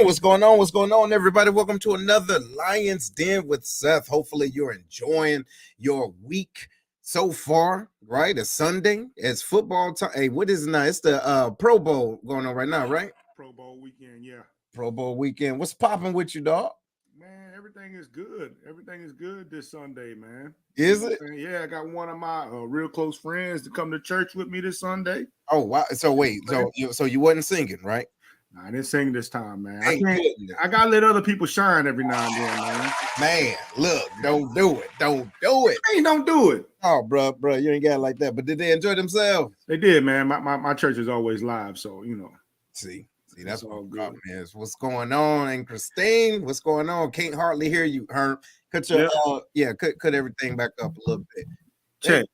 What's going on? What's going on, everybody? Welcome to another Lion's Den with Seth. Hopefully, you're enjoying your week so far, right? It's Sunday. It's football time. Hey, what is it now? It's the Pro Bowl going on right now, right? Pro Bowl weekend, yeah. Pro Bowl weekend. What's popping with you, dog? Man, everything is good. Everything is good this Sunday, man. Is it? Yeah, I got one of my real close friends to come to church with me this Sunday. Oh, wow. So wait, so you wasn't singing, right? Nah, I didn't sing this time, man. I gotta let other people shine every now and then, man. Man, look, don't do it. Don't do it. Hey, don't do it. Oh, bro, you ain't got it like that. But did they enjoy themselves? They did, man. My church is always live, so you know. See, that's all what good. Is. What's going on? And Christine, what's going on? Can't hardly hear you, Herm. Cut your cut everything back up a little bit. Check.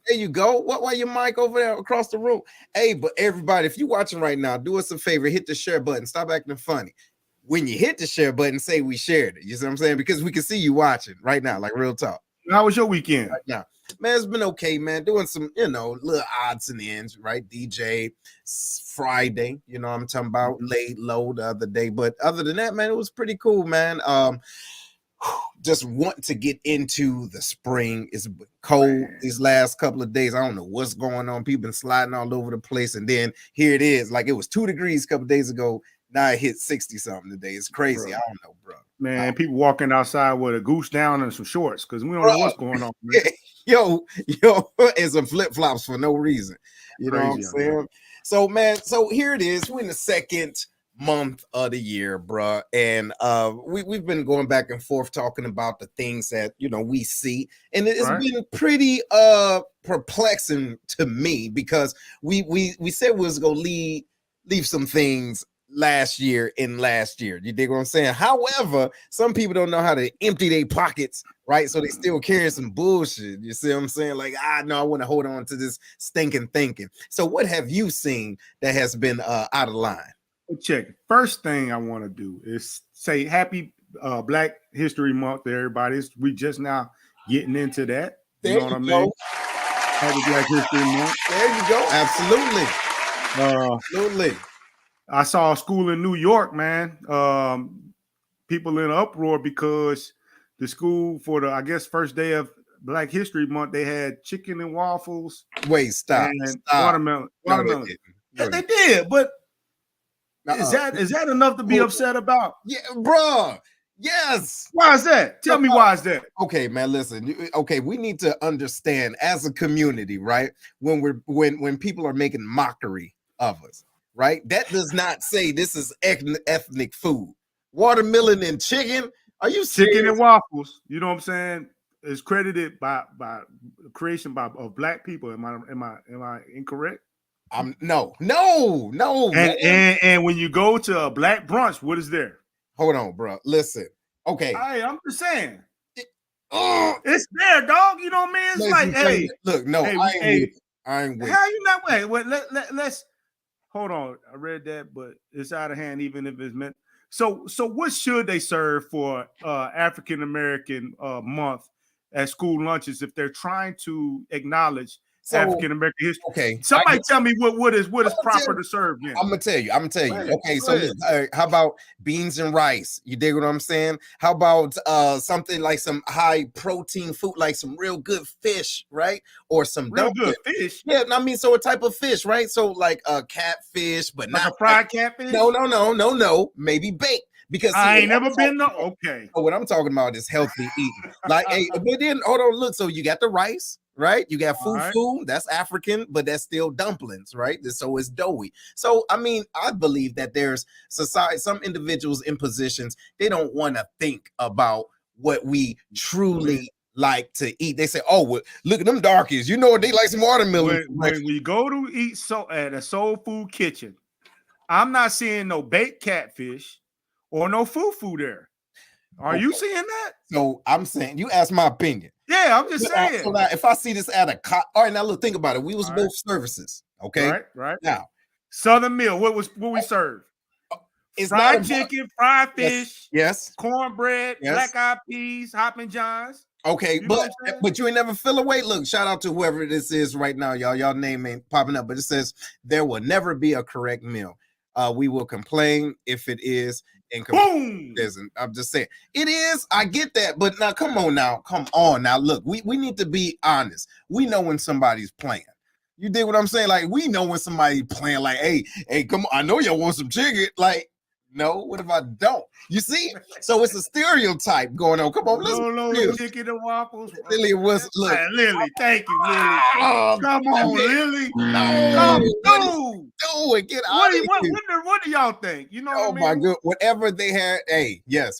There you go. Why your mic over there across the room? Hey, but everybody, if you're watching right now, do us a favor, hit the share button. Stop acting funny. When you hit the share button, say we shared it. You see what I'm saying? Because we can see you watching right now, like real talk. How was your weekend? Right now, man, it's been okay, man. Doing some, little odds and ends, right? DJ Friday, I'm talking about laid low the other day. But other than that, man, it was pretty cool, man. Just want to get into the spring. It's cold these last couple of days. I don't know what's going on. People been sliding all over the place, and then here it is. Like it was 2 degrees a couple of days ago. Now it hit 60 something today. It's crazy. Bro. I don't know, bro. Man, people walking outside with a goose down and some shorts because we don't Bro. know what's going on. Man. Yo, and some flip flops for no reason. You know what I'm saying? So, man, so here it is. We're in the second month of the year, bruh. And we've been going back and forth talking about the things that, you know, we see. And it's been pretty perplexing to me because we said we was gonna leave some things last year. You dig what I'm saying? However, some people don't know how to empty their pockets, right? So they still carrying some bullshit. You see what I'm saying? Like, no, I want to hold on to this stinking thinking. So what have you seen that has been out of line? Check. First thing I want to do is say happy Black History Month to everybody. We just now getting into that. You know what I mean? Happy Black History Month. There you go. Absolutely. Absolutely. I saw a school in New York, man. People in uproar because the school for the, I guess, first day of Black History Month, they had chicken and waffles. Wait, stop. And stop. watermelon. No, they did, but is that enough to be upset about? Yeah, bro. Yes. Why is that? Tell me why is that? Okay, man. Listen. Okay, we need to understand as a community, right? When people are making mockery of us, right? That does not say this is ethnic food. Watermelon and chicken. Are you serious? Chicken and waffles? You know what I'm saying? Is credited by creation of Black people. Am I incorrect? No. And when you go to a Black brunch, what is there? Hold on, bro. Listen. Okay. I'm just saying. It's there, dog. You know what I mean? It's like, hey, look, no, I ain't with. How you not wait? Let's hold on. I read that, but it's out of hand, even if it's meant. So what should they serve for African American month at school lunches if they're trying to acknowledge African American history? Okay, somebody tell me what is proper to serve. Then I'm gonna tell you. Okay, so look, how about beans and rice? You dig what I'm saying? How about something like some high protein food, like some real good fish, right? Or some real good fish. Yeah, I mean, so a type of fish, right? So like catfish, but like not a fried catfish. No, maybe baked. Because I ain't never been okay. What I'm talking about is healthy eating. Like, hey, but then hold on, look. So you got the rice, right? You got fufu, that's African, but that's still dumplings, right? So it's doughy. So I mean, I believe that there's some individuals in positions they don't want to think about what we truly like to eat. They say, "Oh, well, look at them darkies. You know they like some watermelon." When we go to eat at a soul food kitchen, I'm not seeing no baked catfish or no fufu there. Are you seeing that? So I'm saying, you asked my opinion. Yeah, I'm just saying. So now, if I see this at all right, now look, think about it. We was both services, okay? Right. Now, Southern meal. What we serve? It's fried chicken, fried fish, yes, cornbread, black eyed peas, Hoppin' Johns. Okay, but you ain't never feel away. Look, shout out to whoever this is right now, y'all. Y'all name ain't popping up, but it says there will never be a correct meal. We will complain if it is. And boom, isn't. I'm just saying it is. I get that, but now come on now. Look, we need to be honest. We know when somebody's playing. You dig what I'm saying? Like, we know when somebody's playing. Like, hey, come on. I know y'all want some chicken. Like, no, what if I don't? You see? So it's a stereotype going on. Come on, listen. Chicken and waffles. Lily was look. Lily, thank you, Lily. Come on, Lily. Come do it. Get out of here. What do y'all think? You know what I mean? Oh my god. Whatever they had,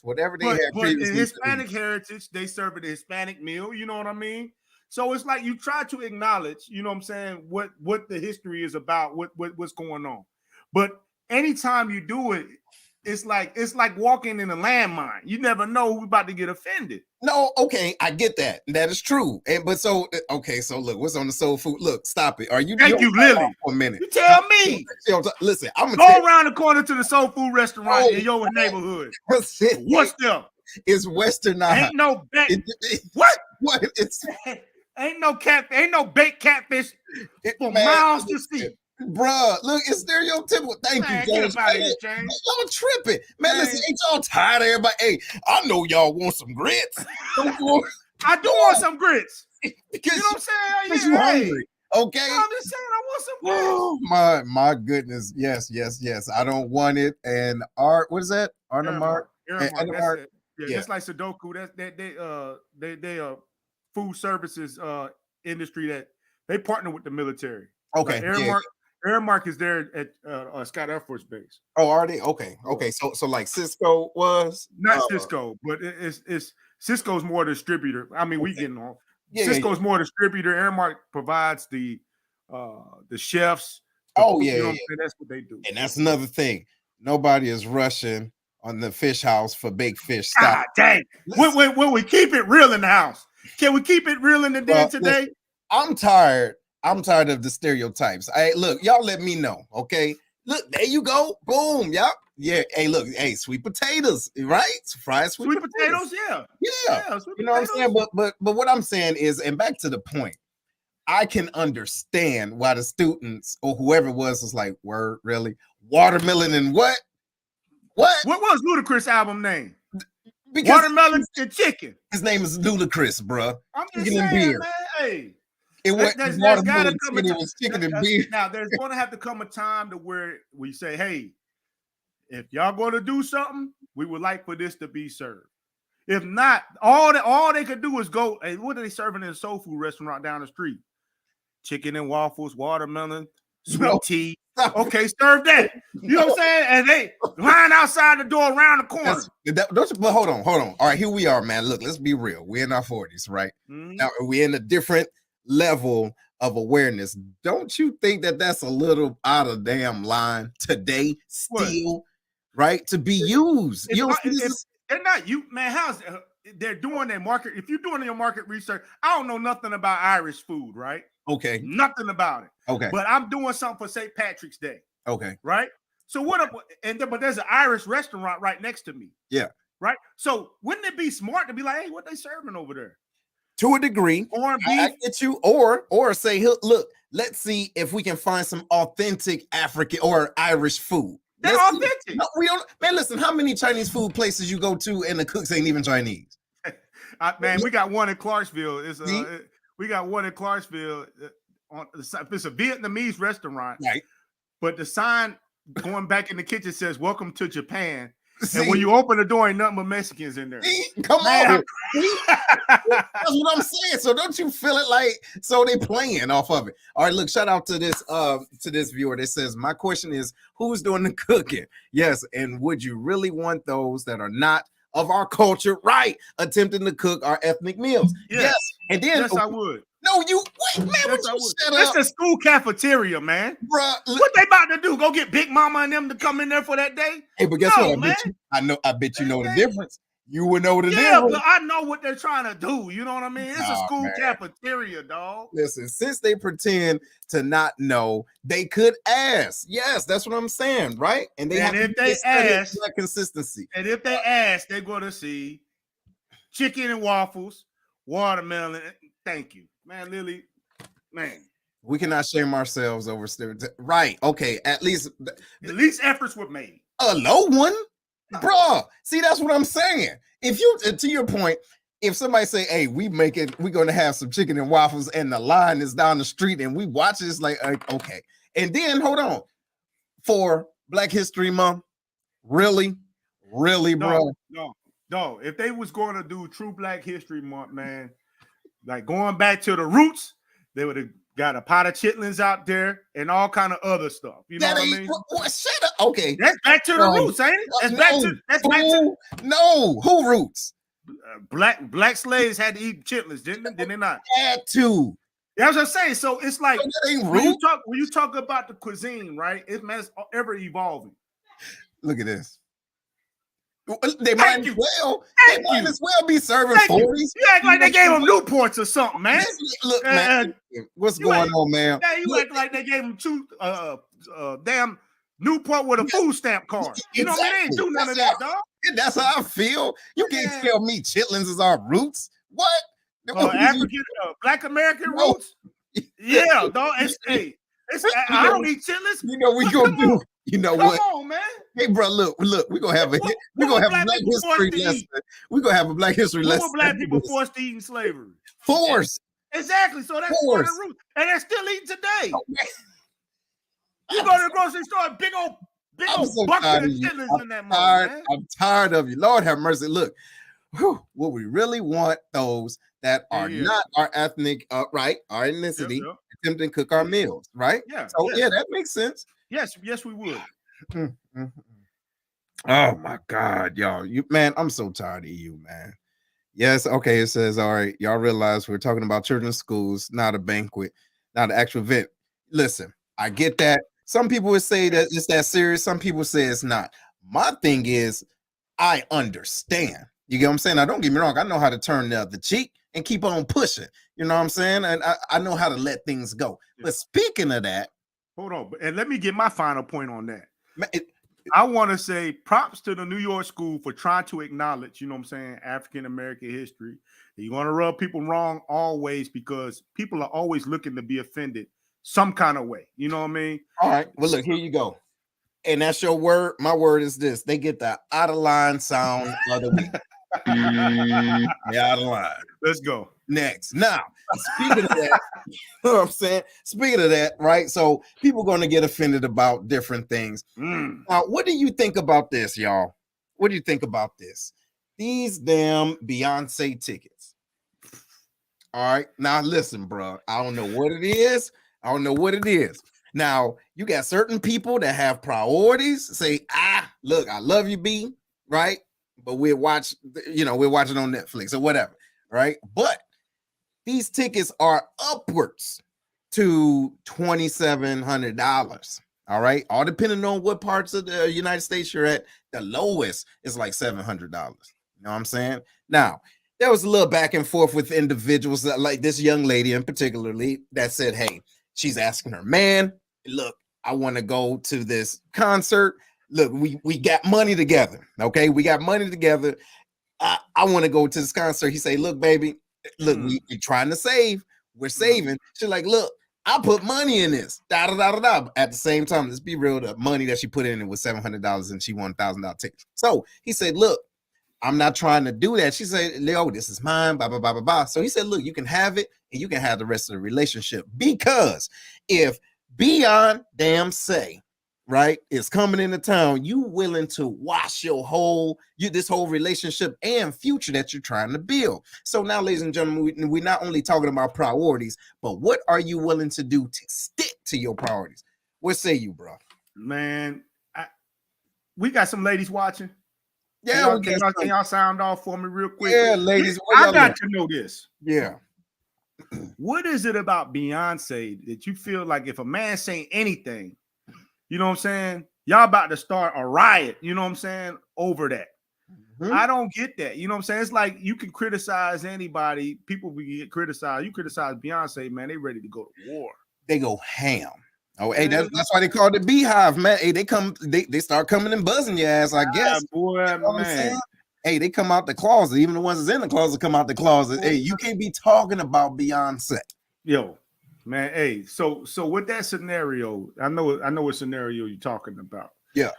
whatever they had. But in Hispanic heritage, they serve a Hispanic meal. You know what I mean? So it's like you try to acknowledge, you know what I'm saying, what the history is about, what's going on. But anytime you do it, it's like walking in a landmine. You never know who's about to get offended. No, okay, I get that. That is true. So look, what's on the soul food? Look, stop it. Thank you, Lily. For a minute. You tell me. Listen, I'm gonna go around the corner to the soul food restaurant in your neighborhood. What's them? It's Western. Ain't no what? It's ain't no baked catfish for miles to see. Bruh, look, it's stereotypical. Thank you, James. I'm tripping. Man, listen, ain't y'all tired of everybody? Hey, I know y'all want some grits. I do want some grits. Because you know what I'm saying? Because you're hungry. Okay. I'm just saying, I want some grits. Oh my goodness. Yes. I don't want it. And art, what is that? Arnamark. Aramark. That's it. Yeah, Yeah. just like Sudoku. That's they food services industry that they partner with the military. Okay. Like Aramark is there at Scott Air Force Base. Oh, are they? Okay. So like Cisco was Not Cisco, but it's Cisco's more distributor. I mean, we getting on. Cisco's more distributor. Aramark provides the chefs. You know what I'm saying? That's what they do. And that's another thing. Nobody is rushing on the fish house for big fish. Stop. Dang. When we keep it real in the house. Can we keep it real in the den today? Listen, I'm tired of the stereotypes. Look, y'all let me know, okay? Look, there you go. Boom. Yep. Yeah. Hey, look. Hey, sweet potatoes, right? Fried sweet potatoes. Yeah. You know what I'm saying? But what I'm saying is, and back to the point, I can understand why the students or whoever it was like, word, really? Watermelon and what? What was Ludacris' album name? Because Watermelon and chicken. His name is Ludacris, bro. I'm just saying, beer. Man. Hey, it was watermelon. It was chicken and beer. Now there's going to have to come a time to where we say, hey, if y'all going to do something, we would like for this to be served. If not, all they could do is go. Hey, what are they serving in a soul food restaurant down the street? Chicken and waffles, watermelon, sweet tea. Okay, serve that. You know what I'm saying? And they line outside the door around the corner. But hold on. All right, here we are, man. Look, let's be real. We're in our 40s, right? Mm-hmm. Now we're in a different level of awareness. Don't you think that that's a little out of damn line today still, right? To be used. They're not you, man. How's they're doing their market? If you're doing your market research, I don't know nothing about Irish food, right? Okay. Nothing about it. Okay. But I'm doing something for St. Patrick's Day. Okay. Right? So but there's an Irish restaurant right next to me. Yeah. Right? So wouldn't it be smart to be like, hey, what they serving over there? To a degree. Corned beef. I get you. Or say, look, let's see if we can find some authentic African or Irish food. They're authentic. No, we don't. Man, listen, how many Chinese food places you go to and the cooks ain't even Chinese? Man, we got one in Clarksville. We got one in Clarksville. It's a Vietnamese restaurant, right? But the sign going back in the kitchen says "Welcome to Japan." See? And when you open the door, ain't nothing but Mexicans in there. Come on, that's what I'm saying. So don't you feel it like so they playing off of it? All right, look, shout out to this viewer that says, my question is, who's doing the cooking? Yes, and would you really want those that are not of our culture, right, attempting to cook our ethnic meals? Yes. And then yes, I would. No, you wait, man. Yes, shut up. It's the school cafeteria, man. Bruh, what they about to do? Go get Big Mama and them to come in there for that day? Hey, but guess what? I bet you know the difference. You would know the difference. But I know what they're trying to do. You know what I mean? It's a school cafeteria, dog. Listen, since they pretend to not know, they could ask. Yes, that's what I'm saying, right? And if they ask that consistency. And if they ask, they're going to see chicken and waffles, watermelon. Thank you. Man, Lily, man. We cannot shame ourselves over stereotypes. Right. Okay. At least efforts were made. A low one? Bruh. See, that's what I'm saying. If you, to your point, if somebody say, hey, we're going to have some chicken and waffles and the line is down the street and we watch it, it's like, okay. And then, hold on. For Black History Month, really, bro? No. If they was going to do True Black History Month, man, like going back to the roots, they would have got a pot of chitlins out there and all kind of other stuff. You know what I mean? Shut up. Okay. That's back to the roots, ain't it? That's back to no. Who roots? Black slaves had to eat chitlins, didn't they not? Had to. That's what I'm saying. So it's like when you talk about the cuisine, right? It's ever evolving. Look at this. They might as well be serving 40s. You act like they gave them Newports or something, man. Look, man, what's going on, man? Yeah, you act like they gave them two damn Newport with a food stamp card. You know what I mean? They ain't do none of that, dog. That's how I feel. You can't tell me chitlins is our roots. What? African, Black American roots? Yeah, dog. I don't eat chitlins. You know we gonna do. You know what? Come on, man. Hey, bro, look. We're gonna have a Black History lesson. We're gonna have a Black History lesson. Black people forced to eat in slavery? Forced. Exactly. So that's part of the root. And they're still eating today. Oh, you go to the grocery store, big old so bucket of chitlins in that mug, man. I'm tired of you. Lord have mercy. Look, what we really want those that are not our ethnic, right, our ethnicity, attempting to cook our meals, right? Yeah. So yeah, that makes sense. Yes, we would. Oh my God, y'all. Man, I'm so tired of you, man. Yes, okay. It says, all right, y'all realize we're talking about children's schools, not a banquet, not an actual event. Listen, I get that. Some people would say that it's that serious, some people say it's not. My thing is, I understand. You get what I'm saying? Now, don't get me wrong, I know how to turn the cheek and keep on pushing. You know what I'm saying? And I know how to let things go. But speaking of that, hold on, and let me get my final point on that. Man, I want to say props to the New York school for trying to acknowledge, you know what I'm saying, African American history. You're going to rub people wrong always because people are always looking to be offended some kind of way. You know what I mean? All right. Well, look, here you go. And that's your word. My word is this. They get the out of line sound of the week. They're out of line. Let's go. Next. Now, speaking of that, you know what I'm saying? Speaking of that, right? So people are going to get offended about different things. Now, what do you think about this, y'all? What do you think about this? These damn Beyonce tickets. All right. Now, listen, bro. I don't know what it is. Now, you got certain people that have priorities. Say, look, I love you, B, right? But we're watching on Netflix or whatever, right? But these tickets are upwards to $2,700. All right, all depending on what parts of the United States you're at. The lowest is like $700. You know what I'm saying? Now, there was a little back and forth with individuals that, like this young lady in particularly, that said, hey, she's asking her man, look, I want to go to this concert. Look, we got money together. Okay, we got money together. I want to go to this concert. He say, look, baby, look, we're trying to save. We're saving. She's like, look, I put money in this. Da, da, da, da, da. At the same time, let's be real, the money that she put in it was $700 and she won $1,000 ticket. So he said, look, I'm not trying to do that. She said, Leo, this is mine, blah, blah, blah, blah, blah. So he said, look, you can have it and you can have the rest of the relationship, because if Beyond damn say, right, is coming into town, you willing to wash this whole relationship and future that you're trying to build. So now, ladies and gentlemen, we're not only talking about priorities, but what are you willing to do to stick to your priorities? What say you, bro? Man, we got some ladies watching. Yeah, can y'all sound off for me real quick? Yeah, ladies, I got to know this. Yeah. What is it about Beyonce that you feel like if a man say anything, you know what I'm saying, y'all about to start a riot, you know what I'm saying, over that? I don't get that. You know what I'm saying? It's like you can criticize anybody. People will get criticized. You criticize Beyonce, man, they ready to go to war. They go ham. Oh, hey, that's why they call it Beehive, man. Hey, they start coming and buzzing your ass, I guess. Boy, you know man. Hey, they come out the closet. Even the ones that's in the closet come out the closet. Hey, you can't be talking about Beyonce. Yo, man. Hey, so with that scenario, I know what scenario you're talking about. Yeah.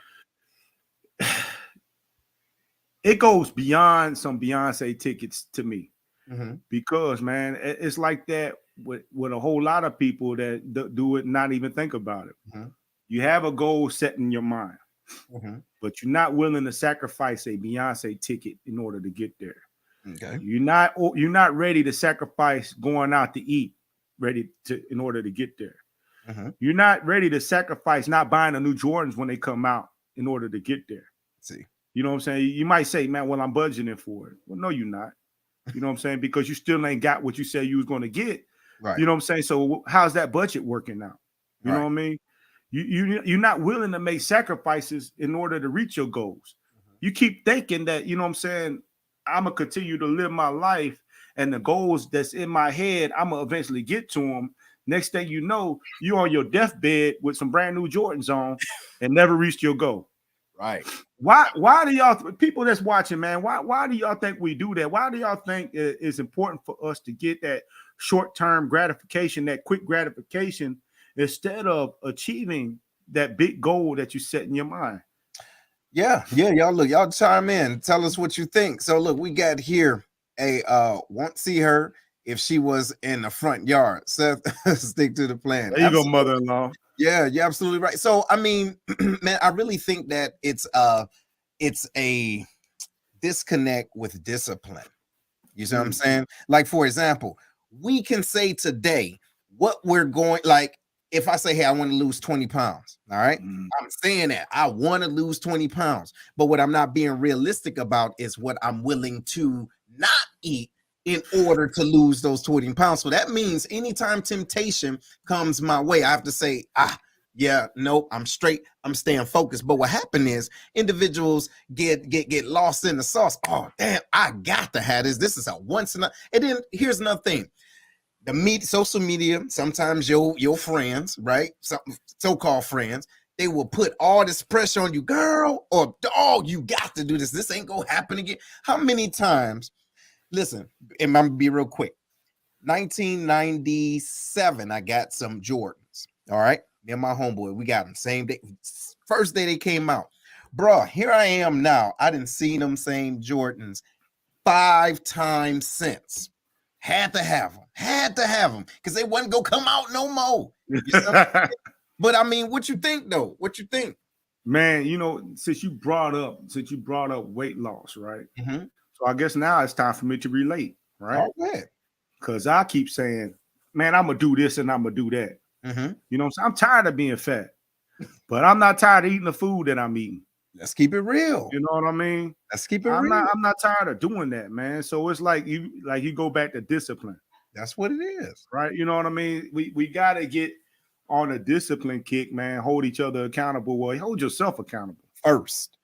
It goes beyond some Beyonce tickets to me, because, man, it's like that with a whole lot of people that do it, not even think about it. You have a goal set in your mind, but you're not willing to sacrifice a Beyonce ticket in order to get there. Okay. You're not ready to sacrifice going out to eat, in order to get there. You're not ready to sacrifice not buying the new Jordans when they come out in order to get there. See. You know what I'm saying? You might say, man, well, I'm budgeting for it. Well, no, you're not. You know what I'm saying? Because you still ain't got what you said you was going to get. Right. You know what I'm saying? So how's that budget working out? You know what I mean? You're not willing to make sacrifices in order to reach your goals. You keep thinking that, you know what I'm saying, I'm going to continue to live my life and the goals that's in my head, I'm going to eventually get to them. Next thing you know, you're on your deathbed with some brand new Jordans on and never reached your goal. Right. Why do y'all people that's watching, man? Why do y'all think we do that? Why do y'all think it's important for us to get that short-term gratification, that quick gratification, instead of achieving that big goal that you set in your mind? Yeah, y'all chime in, tell us what you think. So look, we got here a won't see her if she was in the front yard. Seth, stick to the plan. There you go, mother-in-law. Yeah, you're absolutely right. So I mean, man, I really think that it's a disconnect with discipline. You see what I'm saying? Like, for example, we can say today what we're going, like, if I say, hey, I want to lose 20 pounds, all right? I'm saying that I want to lose 20 pounds. But what I'm not being realistic about is what I'm willing to not eat in order to lose those 20 pounds. So that means anytime temptation comes my way, I have to say, yeah, nope, I'm straight. I'm staying focused. But what happened is individuals get lost in the sauce. Oh, damn, I got to have this. This is a once in a. And then here's another thing. The social media, sometimes your friends, right? So-called friends, they will put all this pressure on you, girl, or dog, you got to do this. This ain't gonna happen again. How many times? Listen, and I'm gonna be real quick. 1997, I got some Jordans. All right. Me and my homeboy, we got them same day, first day they came out. Bro, here I am now. I didn't see them same Jordans 5 times since. Had to have them because they wasn't gonna come out no more. You know? But I mean, what you think though? What you think? Man, you know, since you brought up weight loss, right? So I guess now it's time for me to relate, right? Because I keep saying, man, I'm gonna do this and I'm gonna do that. You know what I'm saying? I'm tired of being fat, but I'm not tired of eating the food that I'm eating. Let's keep it real. You know what I mean? Let's keep it real. I'm not tired of doing that, man. So it's like you go back to discipline. That's what it is. Right? You know what I mean? We gotta get on a discipline kick, man. Hold each other accountable. Well, hold yourself accountable. First.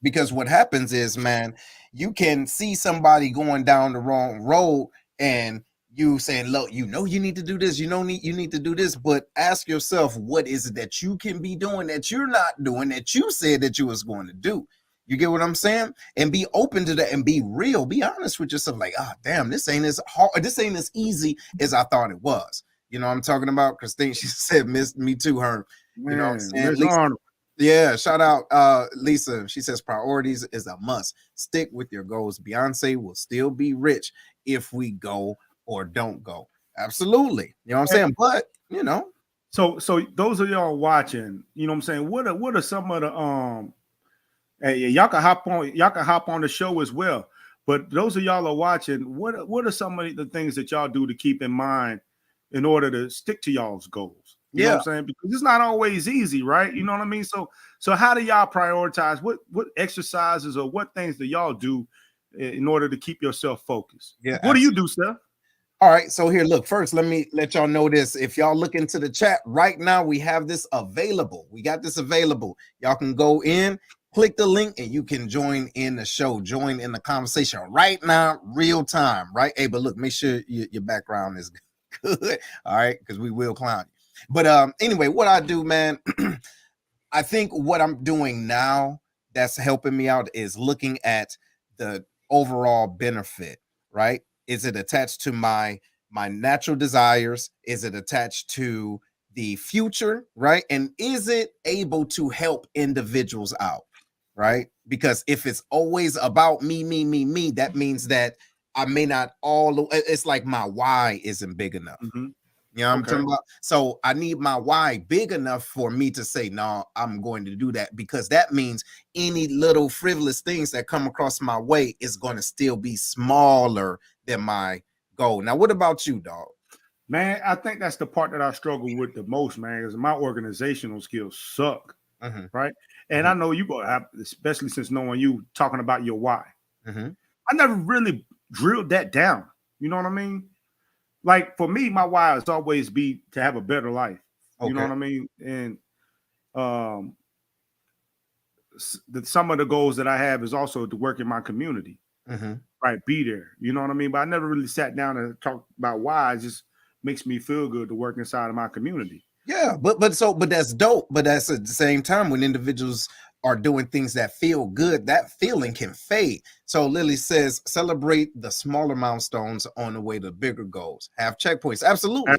Because what happens is, man, you can see somebody going down the wrong road and you saying, look, you know, you need to do this, you need to do this, but ask yourself, what is it that you can be doing that you're not doing that you said that you was going to do? You get what I'm saying? And be open to that and be real. Be honest with yourself. Like, damn, this ain't as hard, this ain't as easy as I thought it was. You know what I'm talking about? Christine, she said, me too, her. You know what I'm saying? Lisa, yeah, shout out Lisa. She says priorities is a must. Stick with your goals. Beyonce will still be rich if we go or don't go. Absolutely. You know what I'm saying? But, you know. So those of y'all watching, you know what I'm saying? What are some of the hey, y'all can hop on the show as well. But those of y'all are watching, what are some of the things that y'all do to keep in mind in order to stick to y'all's goals? You know what I'm saying? Because it's not always easy, right? You know what I mean? So how do y'all prioritize? What exercises or what things do y'all do in order to keep yourself focused? Yeah. What do you do, Steph? All right, so here, look, first, let me let y'all know this. If y'all look into the chat right now, we have this available. We got this available. Y'all can go in, click the link, and you can join in the show, join in the conversation right now, real time, right? Hey, but look, make sure your background is good, all right, because we will clown you. But anyway, what I do, man, I think what I'm doing now that's helping me out is looking at the overall benefit, right? Is it attached to my natural desires? Is it attached to the future, right? And is it able to help individuals out, right? Because if it's always about me, that means that I may not it's like my why isn't big enough. You know what I'm talking about? So I need my why big enough for me to say, no, I'm going to do that, because that means any little frivolous things that come across my way is going to still be smaller than my goal. Now, what about you, dog? Man, I think that's the part that I struggle with the most, man, because my organizational skills suck, right? And I know you go have, especially since knowing you talking about your why. I never really drilled that down. You know what I mean? Like for me, my why is always be to have a better life. You know what I mean? And some of the goals that I have is also to work in my community, right? Be there. You know what I mean? But I never really sat down and talked about why. It just makes me feel good to work inside of my community. Yeah, but that's dope. But that's at the same time, when individuals are doing things that feel good, that feeling can fade. So Lily says, celebrate the smaller milestones on the way to bigger goals. Have checkpoints. Absolutely.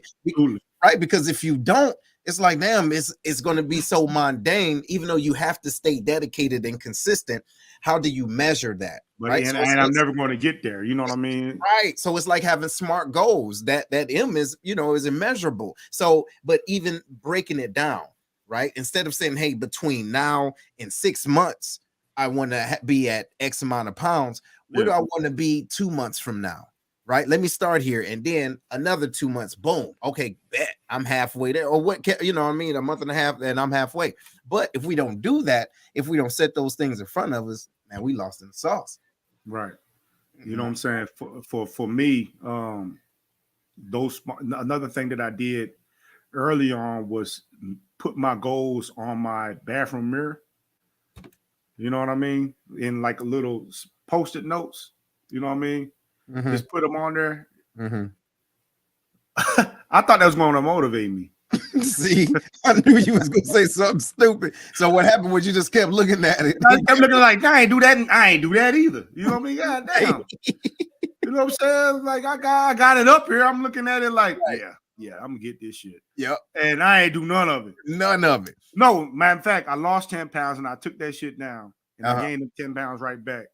Right? Because if you don't, It's like, damn, it's going to be so mundane, even though you have to stay dedicated and consistent. How do you measure that? But Right. and, So and I'm never going to get there. You know what I mean? right. So it's like having smart goals. That M is, is immeasurable. So, but even breaking it down, right? Instead of saying, hey, between now and 6 months, I want to be at X amount of pounds. Where do I want to be 2 months from now? Right. Let me start here. And then another 2 months. Boom. Okay. Bet I'm halfway there. Or what, you know what I mean? A month and a half, and I'm halfway. But if we don't do that, if we don't set those things in front of us, man, we lost in the sauce. Right. You know what I'm saying? For me, another thing that I did early on was put my goals on my bathroom mirror. You know what I mean? In like a little post-it notes. You know what I mean? Mm-hmm. Just put them on there. Mm-hmm. I thought that was going to motivate me. See, I knew you was gonna say something stupid. So what happened was you just kept looking at it. I kept looking like, I ain't do that. I ain't do that either. You know what I mean? God damn. You know what I'm saying? Like I got it up here. I'm looking at it like, yeah, I'm gonna get this shit. Yep. And I ain't do none of it. None of it. No, matter of fact, I lost 10 pounds and I took that shit down and I gained the 10 pounds right back.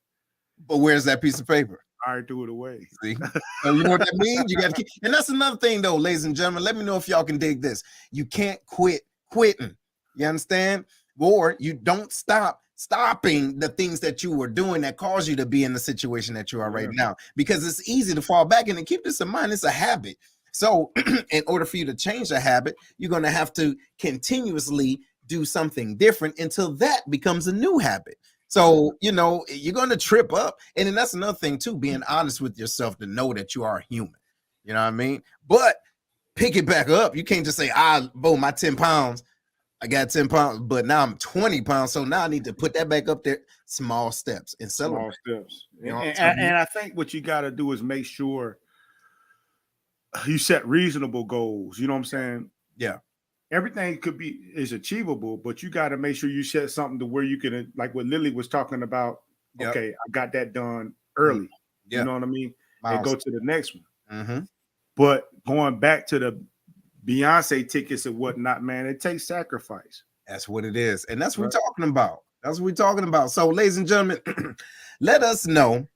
But where's that piece of paper? I threw it away. See, so you know what that means? You got to keep, and that's another thing, though, ladies and gentlemen. Let me know if y'all can dig this. You can't quit quitting. You understand? Or you don't stopping the things that you were doing that caused you to be in the situation that you are right now. Because it's easy to fall back in, and keep this in mind. It's a habit. So, in order for you to change a habit, you're going to have to continuously do something different until that becomes a new habit. So, you're going to trip up. And then that's another thing, too, being honest with yourself to know that you are human. You know what I mean? But pick it back up. You can't just say, boom, my 10 pounds. I got 10 pounds, but now I'm 20 pounds. So now I need to put that back up there. Small steps and celebrate. Small steps. And I think what you got to do is make sure you set reasonable goals. You know what I'm saying? Yeah. Everything is achievable, but you got to make sure you set something to where you can, like what Lily was talking about. Yep. Okay, I got that done early. Yep. You know what I mean? And go to the next one. Mm-hmm. But going back to the Beyonce tickets and whatnot, man, it takes sacrifice. That's what it is. And that's what we're talking about. That's what we're talking about. So, ladies and gentlemen, let us know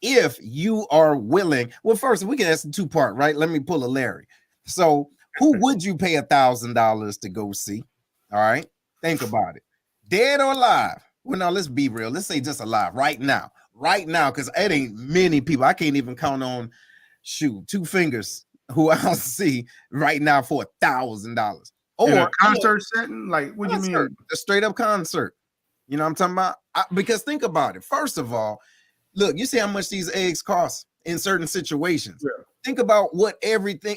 if you are willing. Well, first, we can ask a two-part, right? Let me pull a Larry. So, who would you pay $1,000 to go see? All right. Think about it. Dead or alive? Well, now let's be real. Let's say just alive right now. Right now, because it ain't many people. I can't even count on, two fingers who I'll see right now for $1,000. Or in a concert setting? Like, what do you mean? A straight up concert. You know what I'm talking about? Because think about it. First of all, look, you see how much these eggs cost in certain situations. Yeah. Think about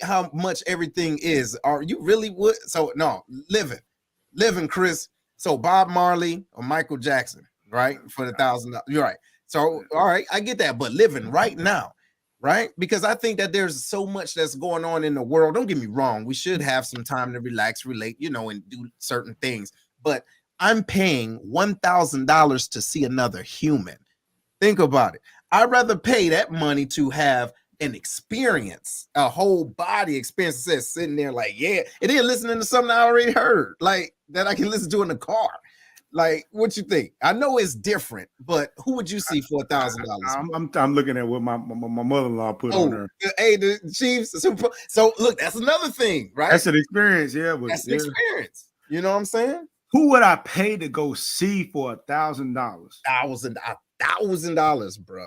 how much everything is. Are you really would? So no, living, Chris. So Bob Marley or Michael Jackson, right? For the $1,000. You're right. So, all right, I get that. But living right now, right? Because I think that there's so much that's going on in the world. Don't get me wrong. We should have some time to relax, relate, and do certain things. But I'm paying $1,000 to see another human. Think about it. I'd rather pay that money to have an experience, a whole body experience, sitting there like, yeah, and then listening to something I already heard, like that I can listen to in the car. Like, what you think? I know it's different, but who would you see for $1,000? I'm looking at what my mother-in-law put on her. Hey, the Chiefs. So look, that's another thing, right? That's an experience, yeah. But that's an experience. You know what I'm saying? Who would I pay to go see for $1,000? $1,000, bro.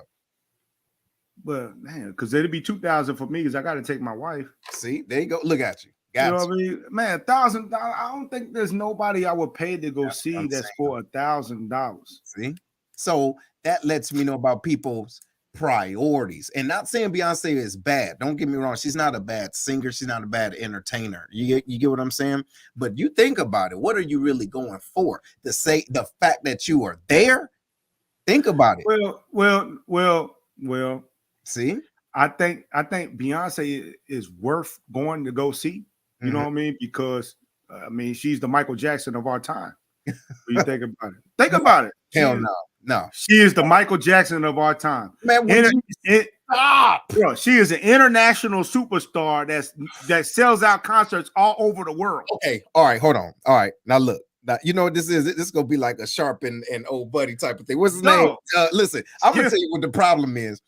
But man, because it'd be $2,000 for me because I got to take my wife. See, there you go. Look at you. You know what I mean? Man, $1,000. I don't think there's nobody I would pay to go see that's for $1,000. See, so that lets me know about people's priorities. And not saying Beyonce is bad. Don't get me wrong. She's not a bad singer. She's not a bad entertainer. You get what I'm saying? But you think about it. What are you really going for? To say the fact that you are there? Think about it. Well. See, I think Beyonce is worth going to go see. You know what I mean? Because she's the Michael Jackson of our time. What do you think about it? Think about it. Hell no. She is the Michael Jackson of our time. Man, Stop. Bro, she is an international superstar that sells out concerts all over the world. Okay, all right, hold on. All right, now look. Now, you know what this is? This is gonna be like a Sharp and old buddy type of thing. What's his name? Listen, I'm gonna tell you what the problem is.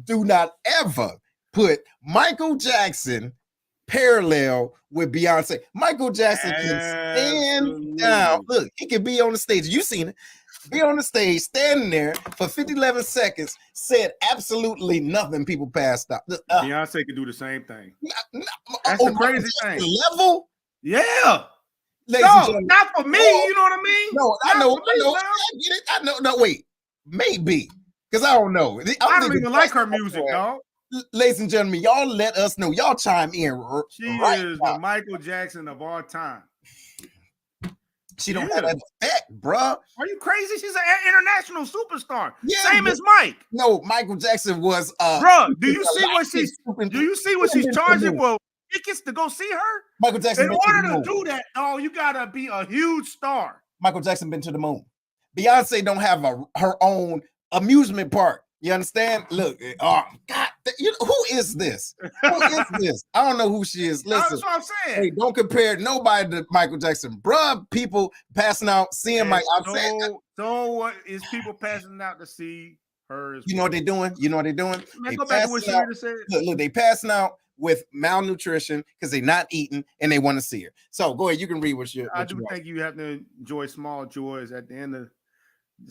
Do not ever put Michael Jackson parallel with Beyonce. Michael Jackson can stand down. Look, he can be on the stage. You seen it. Be on the stage, standing there for 11 seconds, said absolutely nothing. People passed out. Beyonce can do the same thing. That's the crazy thing. Level? Yeah. No, not for me. You know what I mean? No, I know. I get it. I know. No, wait. Maybe. Because I don't know. I don't even like her music, dog. Ladies and gentlemen, y'all let us know. Y'all chime in. She is the Michael Jackson of our time. She don't have that effect, bruh. Are you crazy? She's an international superstar. Yeah, same as Mike. No, Michael Jackson was bruh, do you see what she's charging for tickets to go see her? Michael Jackson. In order to do that, you gotta be a huge star. Michael Jackson been to the moon. Beyonce don't have her own amusement park. You understand? Look, oh God, who is this? Who is this? I don't know who she is. Listen, that's what I'm saying. Hey, don't compare nobody to Michael Jackson, bruh. People passing out, seeing Mike. So what is people passing out to see her? You know what they're doing? You know what they're doing? Let's go back to what Sharita said. Look, they passing out with malnutrition because they're not eating and they want to see her. So go ahead, you can read what you. I do think you have to enjoy small joys at the end of.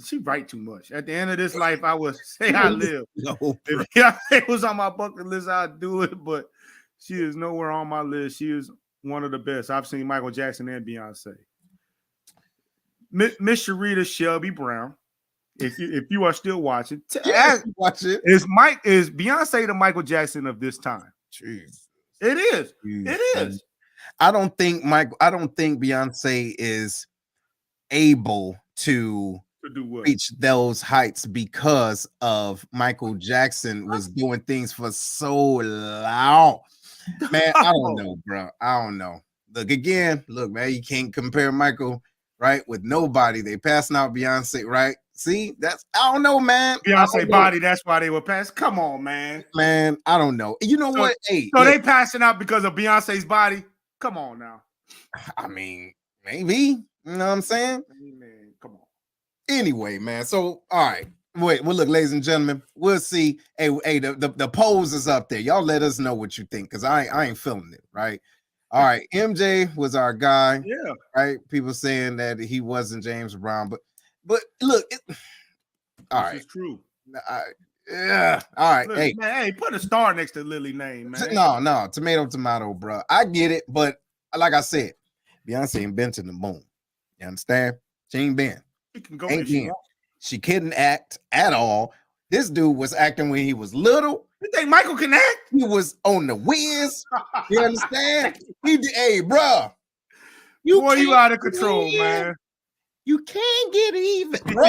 She write too much. At the end of this life, I would say I live. No. If it was on my bucket list, I'd do it, but she is nowhere on my list. She is one of the best. I've seen Michael Jackson and Beyonce. Miss Sharita Shelby Brown, if you are still watching, watch it. Is Beyonce the Michael Jackson of this time? Jeez. It is. It is. I don't think Beyonce is able to reach those heights because of Michael Jackson was doing things for so long. Man, I don't know, bro. I don't know. Look, man, you can't compare Michael, right, with nobody. They passing out Beyonce, right? See, I don't know, man. Beyonce body, that's why they were passed. Come on, man. Man, I don't know. You know what? Hey, they passing out because of Beyonce's body? Come on now. I mean, maybe. You know what I'm saying? Man, come on. Anyway, man. So, all right. Well, look, ladies and gentlemen, we'll see. Hey, the polls is up there. Y'all let us know what you think, because I ain't feeling it, right? All right. MJ was our guy. Yeah. Right. People saying that he wasn't James Brown, but look, all right. It's true. Yeah. All right. Look, hey, put a star next to Lily name, man. No. Tomato, bro. I get it, but like I said, Beyonce ain't been to the moon. You understand? She ain't been. She can go if she wants. She couldn't act at all. This dude was acting when he was little. You think Michael can act? He was on the Wiz. You understand? Hey, bro. You out of control, man. You can't get even, bro.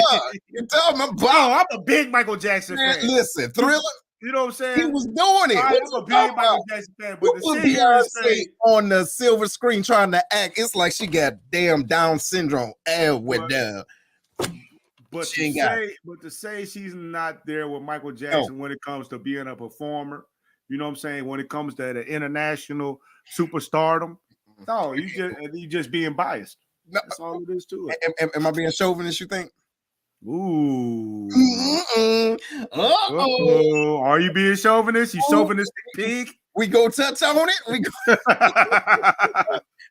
You tell me, I'm a big Michael Jackson fan. Listen, Thriller. You know what I'm saying? He was doing it. I'm a big Michael Jackson fan, but the Beyonce on the silver screen trying to act, it's like she got damn Down syndrome. But to say she's not there with Michael Jackson when it comes to being a performer, you know what I'm saying? When it comes to the international superstardom, no, you just being biased. No, that's all it is to it. Am I being chauvinist, you think? Ooh. Uh-oh. Are you being chauvinist? You chauvinistic pig? We go touch on it.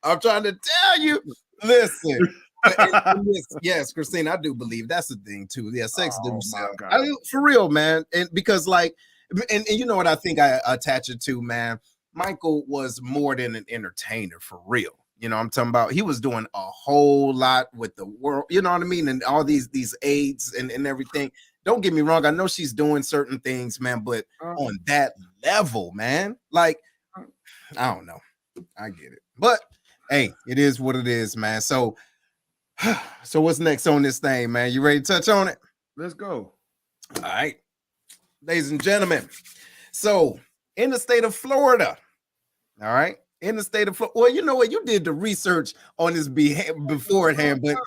I'm trying to tell you. Listen. Yes, Christine, I do believe that's the thing too. Yeah, sex do sell. For real, man. And because and you know what I think I attach it to, man. Michael was more than an entertainer for real. You know, I'm talking about he was doing a whole lot with the world, you know what I mean? And all these aids and everything. Don't get me wrong. I know she's doing certain things, man, but on that level, man, like, I don't know. I get it. But hey, it is what it is, man. So what's next on this thing, man? You ready to touch on it? Let's go. All right. Ladies and gentlemen. So in the state of Florida, all right. In the state of Florida, well, you know what? You did the research on this beforehand, but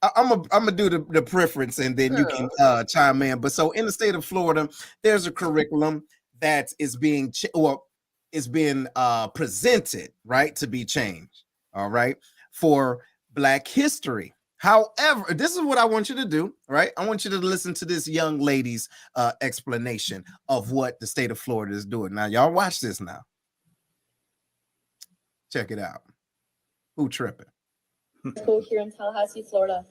I'm gonna do the preference, and then you can chime in. But so in the state of Florida, there's a curriculum that is being is being presented, right, to be changed. All right, for Black History. However, this is what I want you to do, right? I want you to listen to this young lady's explanation of what the state of Florida is doing. Now, y'all watch this now. Check it out. Who tripping? School here in Tallahassee, Florida.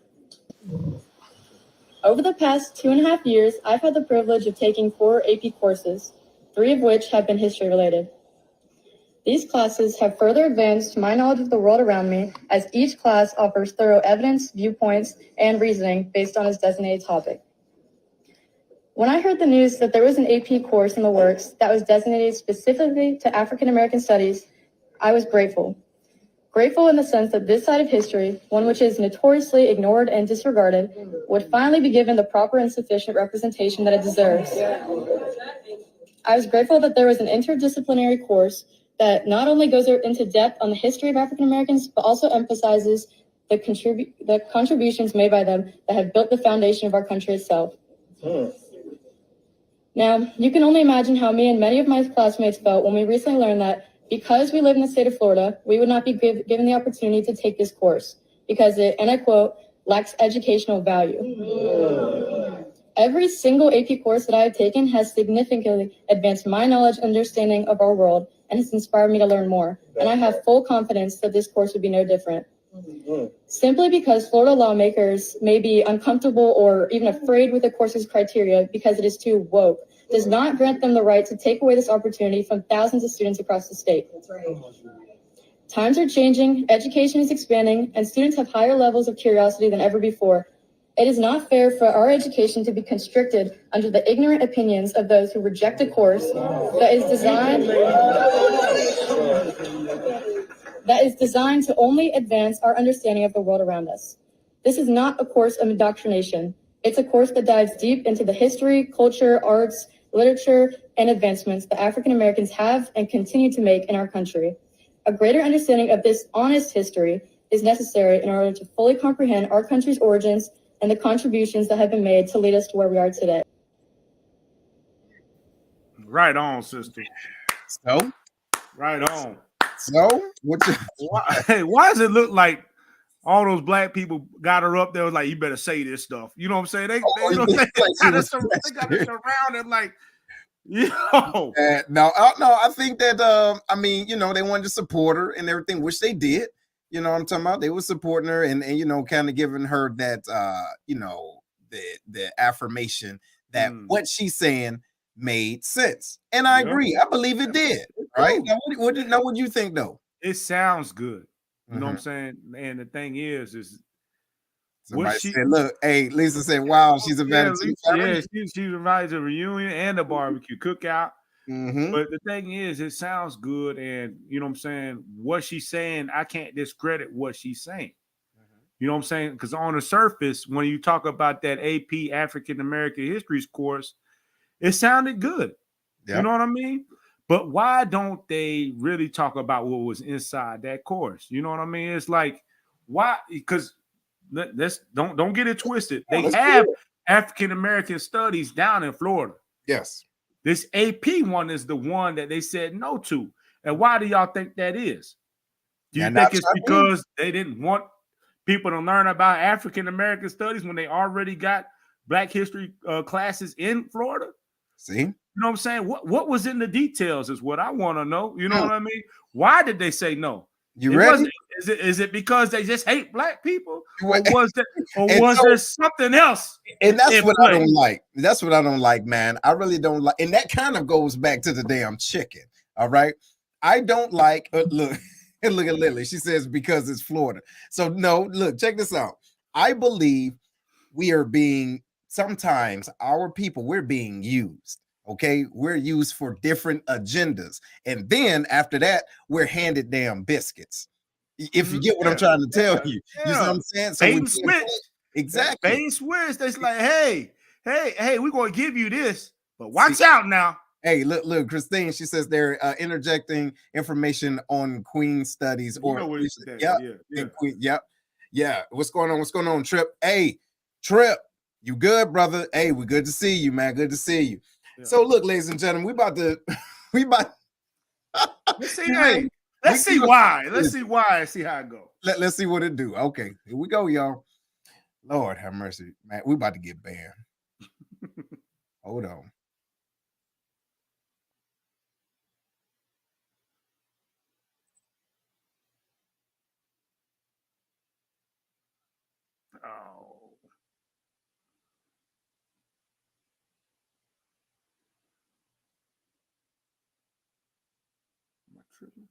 Over the past 2.5 years, I've had the privilege of taking 4 AP courses, 3 of which have been history related. These classes have further advanced my knowledge of the world around me, as each class offers thorough evidence, viewpoints, and reasoning based on its designated topic. When I heard the news that there was an AP course in the works that was designated specifically to African American studies, I was grateful. Grateful in the sense that this side of history, one which is notoriously ignored and disregarded, would finally be given the proper and sufficient representation that it deserves. I was grateful that there was an interdisciplinary course that not only goes into depth on the history of African Americans, but also emphasizes the contributions made by them that have built the foundation of our country itself. Now, you can only imagine how me and many of my classmates felt when we recently learned that because we live in the state of Florida, we would not be given the opportunity to take this course because it, and I quote, lacks educational value. Every single AP course that I have taken has significantly advanced my knowledge and understanding of our world and has inspired me to learn more. And I have full confidence that this course would be no different. Simply because Florida lawmakers may be uncomfortable or even afraid with the course's criteria because it is too woke, does not grant them the right to take away this opportunity from thousands of students across the state. That's right. Times are changing, education is expanding, and students have higher levels of curiosity than ever before. It is not fair for our education to be constricted under the ignorant opinions of those who reject a course that is designed to only advance our understanding of the world around us. This is not a course of indoctrination. It's a course that dives deep into the history, culture, arts, literature, and advancements that African Americans have and continue to make in our country. A greater understanding of this honest history is necessary in order to fully comprehend our country's origins and the contributions that have been made to lead us to where we are today. Right on, sister. So, right on. So, why does it look like all those black people got her up there? Was like, you better say this stuff. You know what I'm saying? They you know what I'm saying? They got it surrounded like, no, I think that I mean, you know, they wanted to support her and everything, which they did. You know what I'm talking about? They were supporting her and you know, kind of giving her that you know, the affirmation that what she's saying made sense. And I agree. I believe it did. Right? Now, what do you think though? It sounds good. You know what I'm saying? And the thing is somebody said, look, hey, Lisa said, wow, she's invited to she's invited to a reunion and a barbecue cookout. But the thing is, it sounds good, and you know what I'm saying? What she's saying, I can't discredit what she's saying. You know what I'm saying? Because on the surface, when you talk about that AP African American Histories course, it sounded good. Yep. You know what I mean? But why don't they really talk about what was inside that course? You know what I mean? It's like, why? Because let's don't get it twisted. They have African American studies down in Florida. Yes. This AP one is the one that they said no to. And why do y'all think that is? Do you think it's because they didn't want people to learn about African American studies when they already got Black history classes in Florida? See? You know what I'm saying? What was in the details is what I want to know. You know what I mean? Why did they say no? You ready? Is it because they just hate Black people? Or was there something else? And that's what I don't like. That's what I don't like, man. I really don't like. And that kind of goes back to the damn chicken. All right. I don't like, look at Lily. She says because it's Florida. So no, look, check this out. I believe we are being, sometimes our people, we're being used. Okay, we're used for different agendas. And then after that, we're handed damn biscuits. If you get what I'm trying to tell you. You see what I'm saying? So we switch. Exactly. Bait switch. That's like, hey, we're going to give you this, but watch out now. Hey, look, Christine, she says they're interjecting information on Queen studies or Queen, Yeah, what's going on? What's going on, Trip? Hey, Trip, you good, brother? Hey, we good to see you, man. Good to see you. Yeah. So, look, ladies and gentlemen, we about to, we about. Let's see. Hey, let's see why. Let's see why and see how it go. Let's see what it do. Okay, here we go, y'all. Lord have mercy, man. We about to get banned. Hold on. Oh. Am I tripping?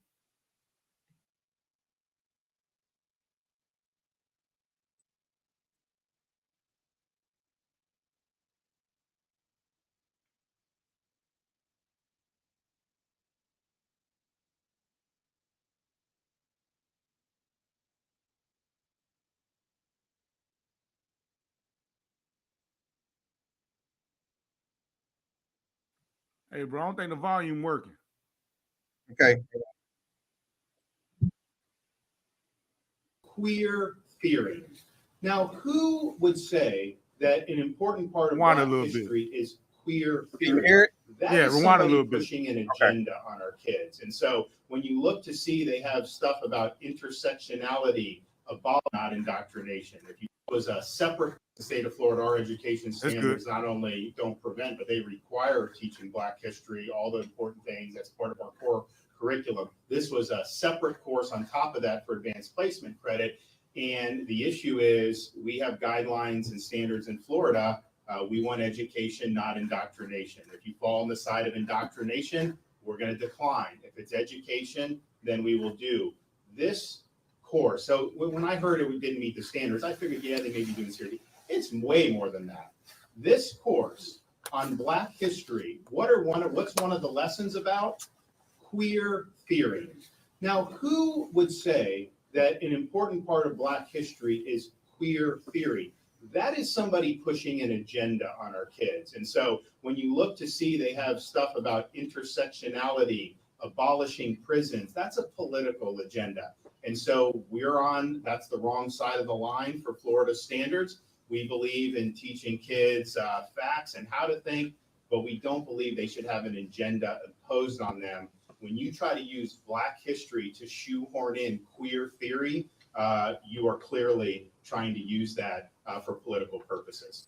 Hey, bro, I don't think the volume working. Okay. Queer theory. Now, who would say that an important part of Rewind a Black little history is queer Can you theory? hear it? That Yeah, is rewind a somebody little bit. pushing an agenda on our kids. And so when you look to see they have stuff about intersectionality, not indoctrination. If you was a separate state of Florida, our education standards not only don't prevent, but they require teaching Black history, all the important things. That's part of our core curriculum. This was a separate course on top of that for advanced placement credit. And the issue is we have guidelines and standards in Florida. We want education, not indoctrination. If you fall on the side of indoctrination, we're going to decline. If it's education, then we will do this course. So when I heard it didn't meet the standards, I figured, yeah, they may be doing serious. It's way more than that. This course on Black history, what's one of the lessons about? Queer theory. Now, who would say that an important part of Black history is queer theory? That is somebody pushing an agenda on our kids. And so when you look to see they have stuff about intersectionality, abolishing prisons, that's a political agenda. And so that's the wrong side of the line for Florida standards. We believe in teaching kids facts and how to think, but we don't believe they should have an agenda imposed on them. When you try to use Black history to shoehorn in queer theory, you are clearly trying to use that for political purposes.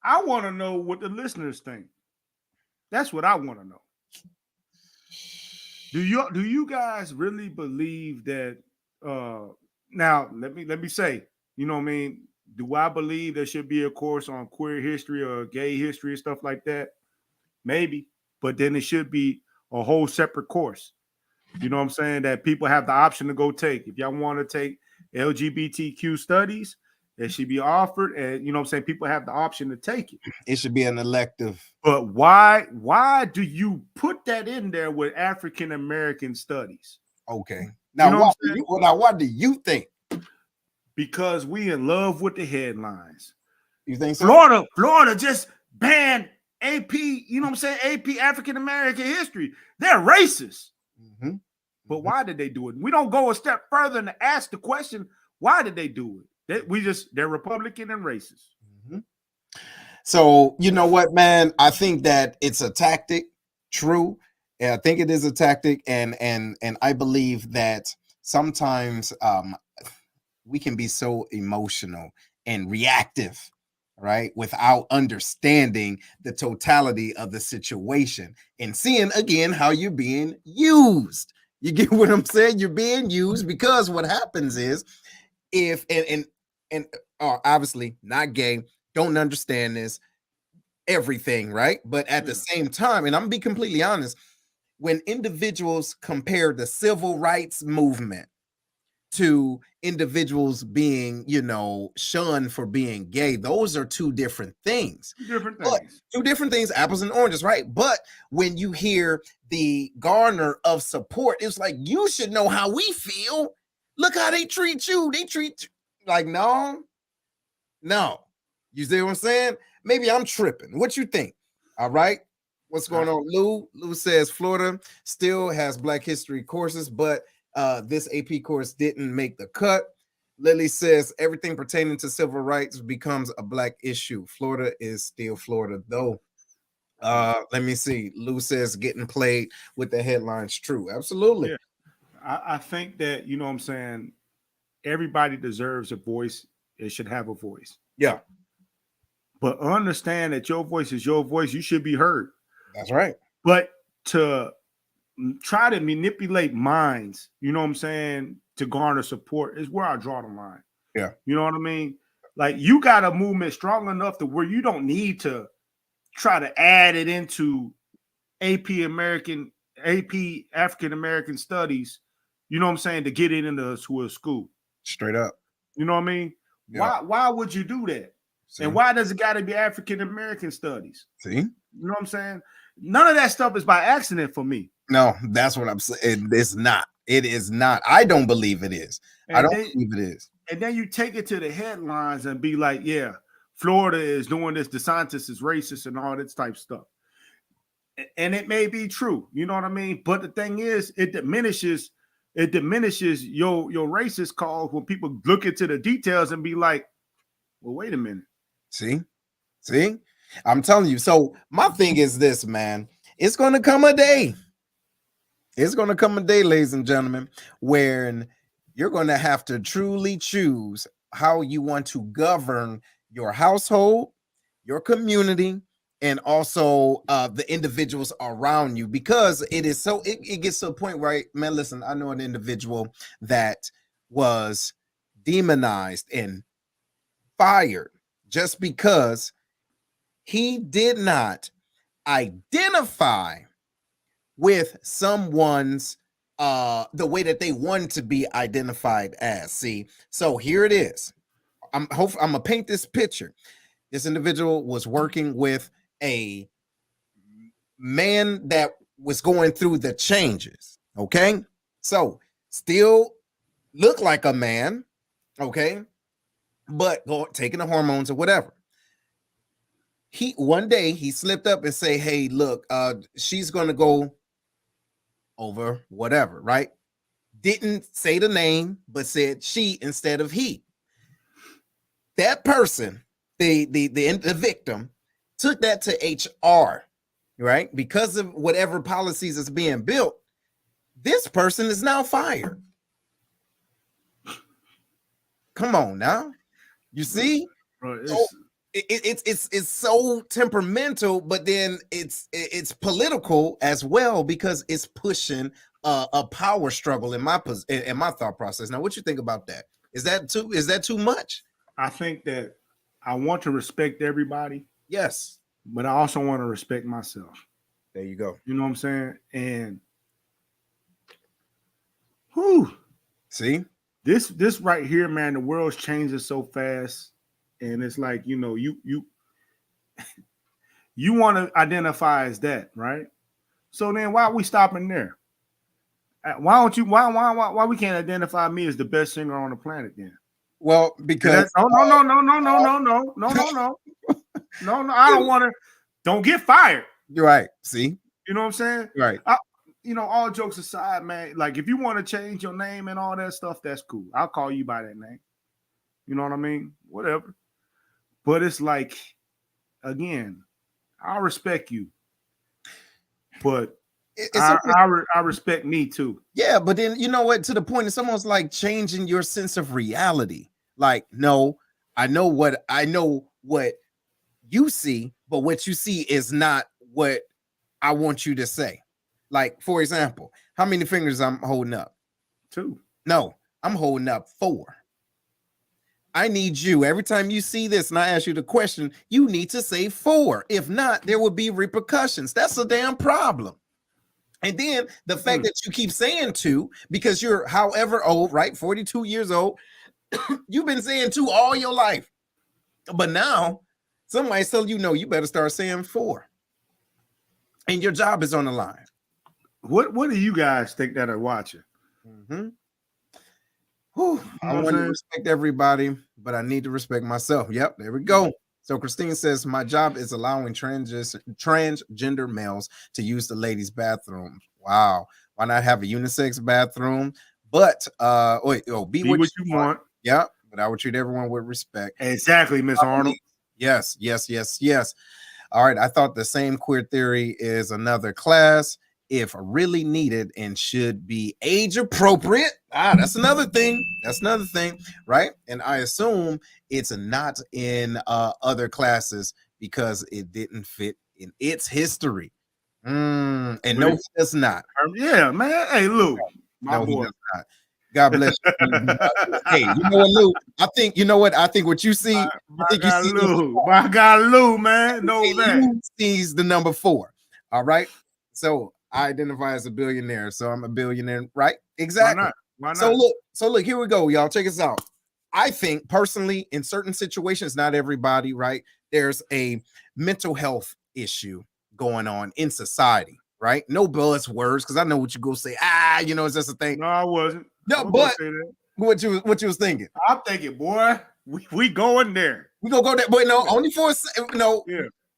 I want to know what the listeners think. That's what I want to know. Do you guys really believe that? Now, let me say, you know what I mean? Do I believe there should be a course on queer history or gay history and stuff like that? Maybe, but then it should be a whole separate course. You know what I'm saying? That people have the option to go take. If y'all want to take LGBTQ studies, it should be offered. And you know what I'm saying? People have the option to take it. It should be an elective. But why do you put that in there with African American studies? Okay. Now, You know what do you think? Because we in love with the headlines. You think so? Florida just banned AP, you know what I'm saying? AP African American history. They're racist. Mm-hmm. But why did they do it? We don't go a step further and ask the question, why did they do it? They're Republican and racist. Mm-hmm. So, you know what, man? I think that it's a tactic, true. And I think it is a tactic, and I believe that sometimes we can be so emotional and reactive, right, without understanding the totality of the situation and seeing again how you're being used. You get what I'm saying? You're being used because what happens is if and obviously not gay, don't understand this everything, right? But at the same time, and I'm gonna be completely honest, when individuals compare the civil rights movement to individuals being, shunned for being gay, those are two different things. Two different things, apples and oranges, right? But when you hear the garner of support, it's like, you should know how we feel. Look how they treat you. They treat you like, no. You see what I'm saying? Maybe I'm tripping. What you think? All right. What's going on? Lou says Florida still has Black history courses, but This AP course didn't make the cut. Lily says everything pertaining to civil rights becomes a black issue. Florida is still Florida, though. Let me see. Lou says getting played with the headlines. True. Absolutely. Yeah. I think that, you know what I'm saying, everybody deserves a voice. It should have a voice. Yeah. But understand that your voice is your voice. You should be heard. That's right. But to try to manipulate minds, you know what I'm saying, to garner support is where I draw the line. Yeah. You know what I mean? Like, you got a movement strong enough to where you don't need to try to add it into AP African American studies, you know what I'm saying, to get it into a school. Straight up. You know what I mean? Yeah. Why would you do that? See? And why does it got to be African American studies? See? You know what I'm saying? None of that stuff is by accident for me. No, that's what I'm saying. It's not. It is not. I don't believe it is. I don't believe it is. And then you take it to the headlines and be like, yeah, Florida is doing this. DeSantis is racist and all this type of stuff. And it may be true. You know what I mean? But the thing is, it diminishes your racist cause when people look into the details and be like, well, wait a minute. See? I'm telling you. So my thing is this, man. It's going to come a day. It's going to come a day, ladies and gentlemen, where you're going to have to truly choose how you want to govern your household, your community, and also the individuals around you, because it gets to a point where, man, listen, I know an individual that was demonized and fired just because he did not identify with someone's the way that they want to be identified as. See, so here it is. I'm gonna paint this picture. This individual was working with a man that was going through the changes. Okay, so still look like a man, okay, but taking the hormones or whatever. One day he slipped up and say, hey, look, she's gonna go over whatever, right? Didn't say the name, but said she instead of he. That person, the victim, took that to HR, right? Because of whatever policies is being built, this person is now fired. Come on now. You see? So it's so temperamental, but then it's political as well, because it's pushing a power struggle in my thought process. Now, what you think about that? Is that too much? I think that I want to respect everybody. Yes. But I also want to respect myself. There you go. You know what I'm saying? And whew. See? This right here, man, the world's changing so fast. And it's like, you know, you want to identify as that, right? So then why are we stopping there? Why we can't identify me as the best singer on the planet then? Well, because no, I don't want to. Don't get fired. You're right. See, you know what I'm saying? Right. All jokes aside, man. Like, if you want to change your name and all that stuff, that's cool. I'll call you by that name. You know what I mean? Whatever. But it's like, again, I respect you, but I respect me too. Yeah, but then you know what? To the point, it's almost like changing your sense of reality. Like, no, I know what you see, but what you see is not what I want you to say. Like, for example, how many fingers I'm holding up? 2. No, I'm holding up 4. I need you, every time you see this and I ask you the question, you need to say 4. If not, there will be repercussions. That's a damn problem. And then the fact that you keep saying 2, because you're however old, right? 42 years old. You've been saying 2 all your life. But now somebody's telling you, no, you better start saying 4. And your job is on the line. What do you guys think that are watching? Mm-hmm. I want to respect everybody, but I need to respect myself. Yep, there we go. So Christine says, my job is allowing transgender males to use the ladies' bathroom. Wow. Why not have a unisex bathroom? But be Be what what you you want. want. Yeah, but I would treat everyone with respect. Exactly, Miss Arnold. Yes, yes, yes, yes. All right. I thought the same queer theory is another class if really needed and should be age appropriate. That's another thing. That's another thing, right? And I assume it's not in other classes because it didn't fit in its history. And no, it does not. Yeah, man. Hey, Lou, my No, he boy. does not. God bless you. Hey, you know what, Lou? I think you know what I think. What you see, you think you see My guy Lou, man. Know hey, that. Lou sees the number 4. All right. So I identify as a billionaire. So I'm a billionaire, right? Exactly. Why not? Why not? So look, here we go, y'all. Check us out. I think personally, in certain situations, not everybody, right? There's a mental health issue going on in society, right? No buzzwords, because I know what you go say. It's just a thing. No, I wasn't. No, but say that. What you was thinking? I'm thinking, boy, we going there. We gonna go there, but no, only for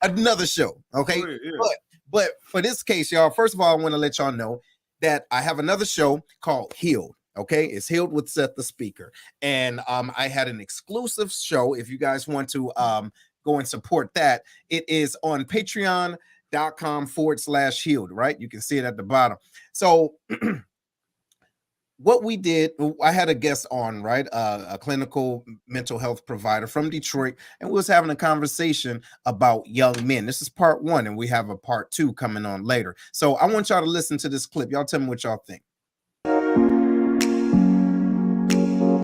another show. Okay. But for this case, y'all, first of all, I want to let y'all know that I have another show called Healed. Okay, it's Healed with Seth the Speaker. And I had an exclusive show. If you guys want to go and support that, it is on patreon.com/healed, right? You can see it at the bottom. So what we did, I had a guest on, right? A clinical mental health provider from Detroit, and we was having a conversation about young men. This is part 1, and we have a part 2 coming on later. So I want y'all to listen to this clip. Y'all tell me what y'all think.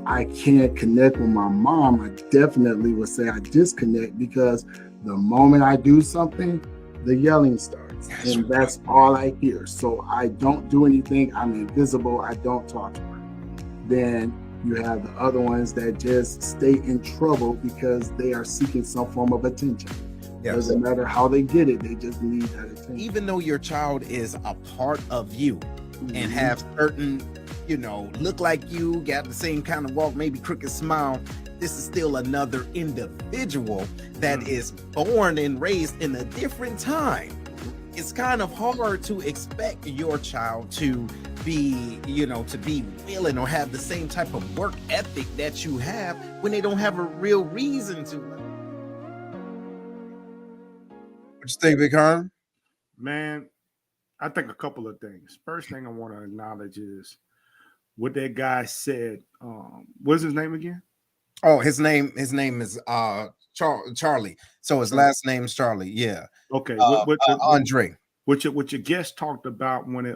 I can't connect with my mom. I definitely would say I disconnect because the moment I do something, the yelling starts. And that's all I hear. So I don't do anything. I'm invisible. I don't talk to her. Then you have the other ones that just stay in trouble because they are seeking some form of attention. Yes. Doesn't matter how they get it. They just need that attention. Even though your child is a part of you and have certain, look like you, got the same kind of walk, maybe crooked smile, this is still another individual that is born and raised in a different time. It's kind of hard to expect your child to be, to be willing or have the same type of work ethic that you have when they don't have a real reason to. What you think, Big Harm? Man, I think a couple of things. First thing I want to acknowledge is what that guy said. What's his name again? Oh, his name is Charlie. So his last name is Charlie. Yeah. Okay. Andre. What your guest talked about when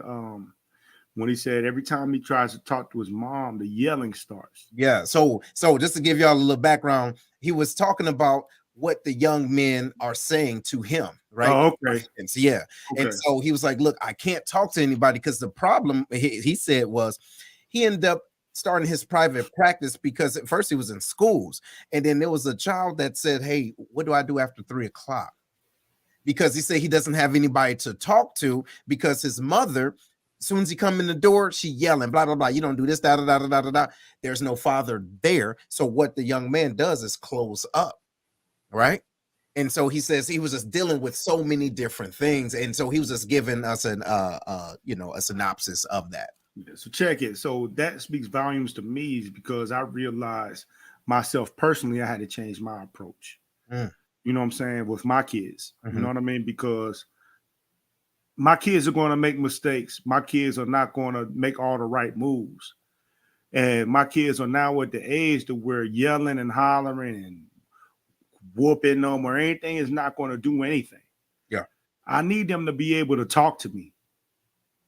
he said every time he tries to talk to his mom, the yelling starts. Yeah. So just to give y'all a little background, he was talking about what the young men are saying to him, right? Oh, okay. Yeah. Okay. And so he was like, look, I can't talk to anybody because the problem he said was he ended up starting his private practice because at first he was in schools, and then there was a child that said, hey, what do I do after 3:00? Because he said he doesn't have anybody to talk to because his mother, as soon as he come in the door, she yelling, blah, blah, blah. You don't do this, da, da, da, da, da, da. There's no father there. So what the young man does is close up, right? And so he says he was just dealing with so many different things. And so he was just giving us a synopsis of that. Yeah, so check it. So that speaks volumes to me because I realized myself personally, I had to change my approach. You know what I'm saying? With my kids, you know what I mean? Because my kids are going to make mistakes. My kids are not going to make all the right moves. And my kids are now at the age to where yelling and hollering and whooping them or anything is not going to do anything. Yeah. I need them to be able to talk to me.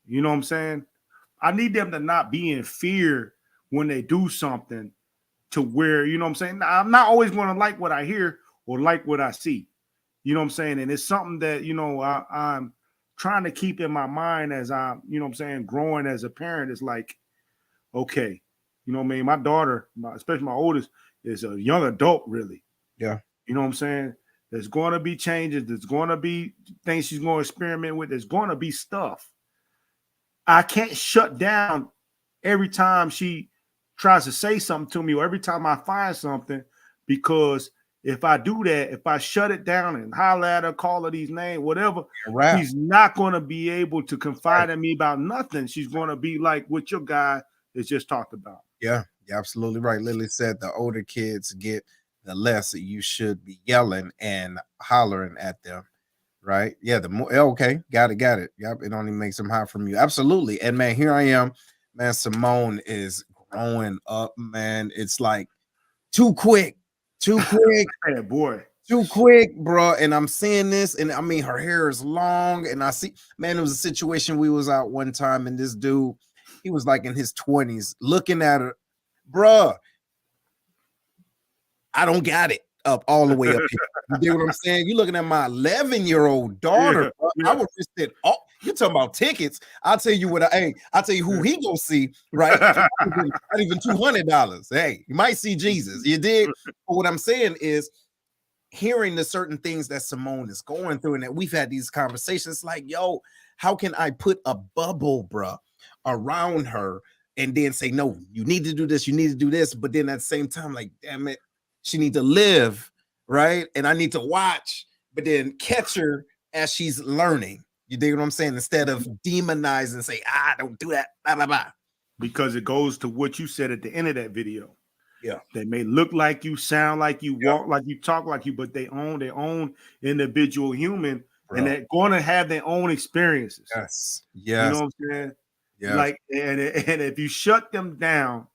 You know what I'm saying? I need them to not be in fear when they do something to where, you know what I'm saying? I'm not always going to like what I hear or like what I see. You know what I'm saying? And it's something that, I'm trying to keep in my mind as I'm, you know what I'm saying, growing as a parent. Is like, okay, you know what I mean? My daughter, especially my oldest, is a young adult, really. Yeah. You know what I'm saying? There's going to be changes. There's going to be things she's going to experiment with. There's going to be stuff. I can't shut down every time she tries to say something to me or every time I find something, because if I do that, if I shut it down and holler at her, call her these names, whatever, she's not going to be able to confide in me about nothing. She's going to be like what your guy is just talked about. Yeah, you're absolutely right. Lily said the older kids get, the less you should be yelling and hollering at them. Right? Yeah, the more okay, got it. Yep, it only makes them hot from you. Absolutely. And man, here I am, man. Simone is growing up, man. It's like too quick, too quick. Hey, boy. Too quick, bro. And I'm seeing this, and I mean, her hair is long, and I see, man, it was a situation. We was out one time, and this dude, he was like in his 20s, looking at her, bruh. I don't got it up all the way up here. You get what I'm saying? You looking at my 11-year-old daughter. I was just said, oh, you talking about tickets? I'll tell you what. I'll tell you who he gonna see. Right? Not even $200. Hey, you might see Jesus. You did. But what I'm saying is, hearing the certain things that Simone is going through, and that we've had these conversations, like, yo, how can I put a bubble, bruh, around her, and then say, no, you need to do this, you need to do this, but then at the same time, like, damn it, she need to live, right? And I need to watch, but then catch her as she's learning. You dig what I'm saying? Instead of demonizing and say, don't do that, blah, blah, blah. Because it goes to what you said at the end of that video. Yeah. They may look like you, sound like you, walk like you, talk like you, but they own their own individual human, and they're going to have their own experiences. Yes. You know what I'm saying? Yeah. Like, and if you shut them down,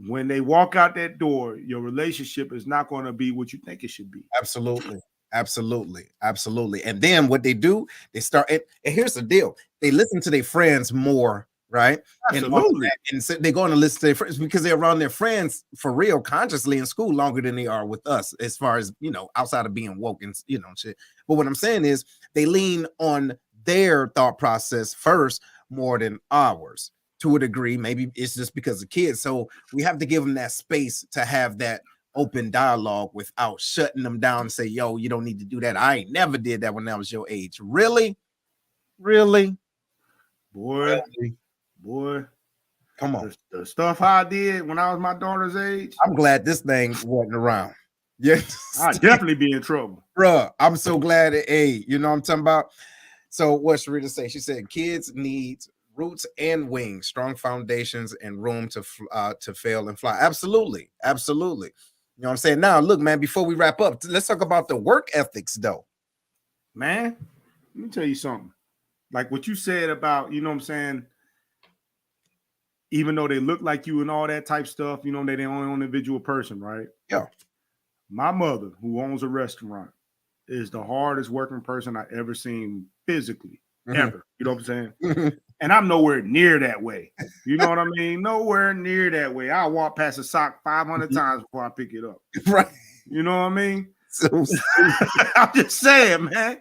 when they walk out that door, your relationship is not going to be what you think it should be. Absolutely. And then what they do, they start, and here's the deal. They listen to their friends more, right? Absolutely. And so they're going to listen to their friends because they're around their friends for real, consciously in school longer than they are with us, as far as, outside of being woke and, shit. But what I'm saying is they lean on their thought process first more than ours. To a degree, maybe it's just because of kids. So we have to give them that space to have that open dialogue without shutting them down and say, yo, you don't need to do that. I ain't never did that when I was your age. Really? Boy, come on. The stuff I did when I was my daughter's age, I'm glad this thing wasn't around. Yeah, I'd definitely be in trouble. Bruh, I'm so glad that, you know what I'm talking about? So what Sharita say? She said kids need roots and wings, strong foundations, and room to fail and fly. Absolutely. You know what I'm saying? Now, look, man, before we wrap up, let's talk about the work ethics, though. Man, let me tell you something. Like what you said about, you know what I'm saying, even though they look like you and all that type stuff, they're their own individual person, right? Yeah. My mother, who owns a restaurant, is the hardest working person I ever seen physically, ever. You know what I'm saying? And I'm nowhere near that way. You know what I mean? Nowhere near that way. I walk past a sock 500 times before I pick it up. Right. You know what I mean? So I'm just saying, man.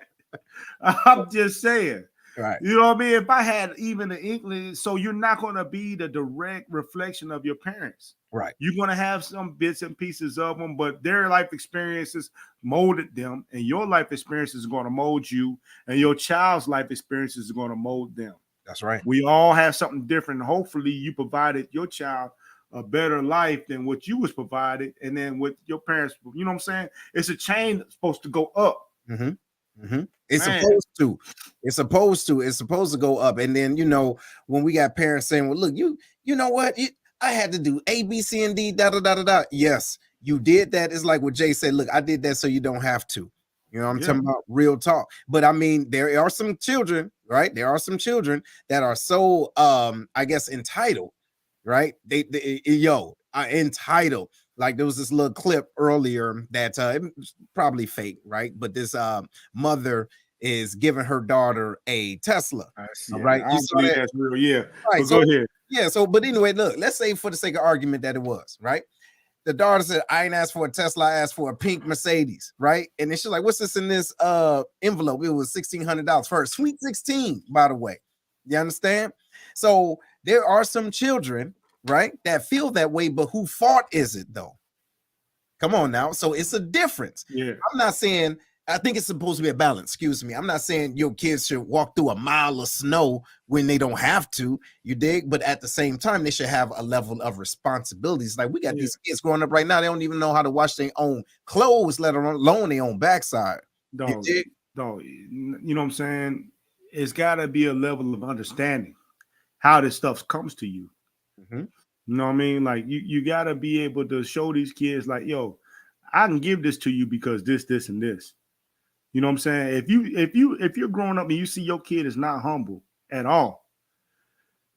I'm just saying. Right. You know what I mean? If I had even the inkling, so you're not going to be the direct reflection of your parents. Right. You're going to have some bits and pieces of them, but their life experiences molded them, and your life experiences are going to mold you, and your child's life experiences are going to mold them. That's right. We all have something different. Hopefully you provided your child a better life than what you was provided. And then with your parents, you know what I'm saying? It's a chain that's supposed to go up. It's supposed to go up. And then, when we got parents saying, well, look, you know what? I had to do A, B, C, and D, da, da, da, da, da. Yes, you did that. It's like what Jay said, look, I did that so you don't have to. You know what I'm talking about? Real talk. But I mean, there are some children, right? There are some children that are so, I guess, entitled, right? They entitled. Like there was this little clip earlier that it was probably fake, right? But this mother is giving her daughter a Tesla. Right? I don't believe that's real. Yeah. Right. So go ahead. Yeah. So, but anyway, look, let's say for the sake of argument that it was, right? The daughter said, I ain't asked for a Tesla, I asked for a pink Mercedes, right? And then she's like, what's this in this envelope? It was $1,600 for her. Sweet 16, by the way. You understand? So there are some children, right, that feel that way, but whose fault is it though? Come on now. So it's a difference. Yeah. I'm not saying, I think it's supposed to be a balance. Excuse me. I'm not saying your kids should walk through a mile of snow when they don't have to, you dig? But at the same time, they should have a level of responsibilities. Like we got these kids growing up right now. They don't even know how to wash their own clothes, let alone their own backside. Dog, you know what I'm saying? It's got to be a level of understanding how this stuff comes to you. Mhm. You know what I mean? Like you gotta be able to show these kids, like, yo, I can give this to you because this, and this. You know what I'm saying? If you're growing up and you see your kid is not humble at all,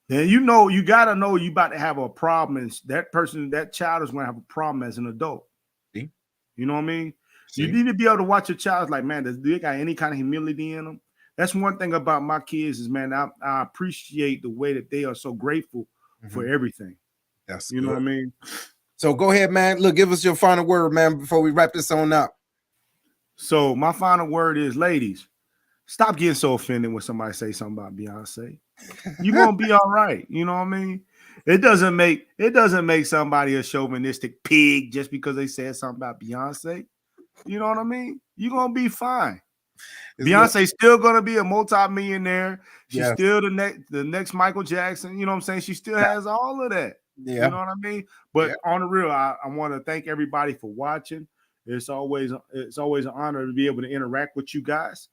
then you gotta know you about to have a problem, and that child is gonna have a problem as an adult. See? You know what I mean? You See? need to be able to watch your child like, man, do they got any kind of humility in them? That's one thing about my kids is, man, I appreciate the way that they are so grateful for everything. That's You know good. what I mean? So go ahead, man. Look, give us your final word, man, before we wrap this on up. So my final word is, ladies, stop getting so offended when somebody say something about Beyonce. You're gonna be all right. You know what I mean? It doesn't make somebody a chauvinistic pig just because they said something about Beyonce. You know what I mean? You're gonna be fine. Beyonce's still gonna be a multi-millionaire. She's Yes. still the next Michael Jackson. You know what I'm saying? She still has all of that. Yeah. You know what I mean? But Yeah. on the real, I want to thank everybody for watching. It's always an honor to be able to interact with you guys.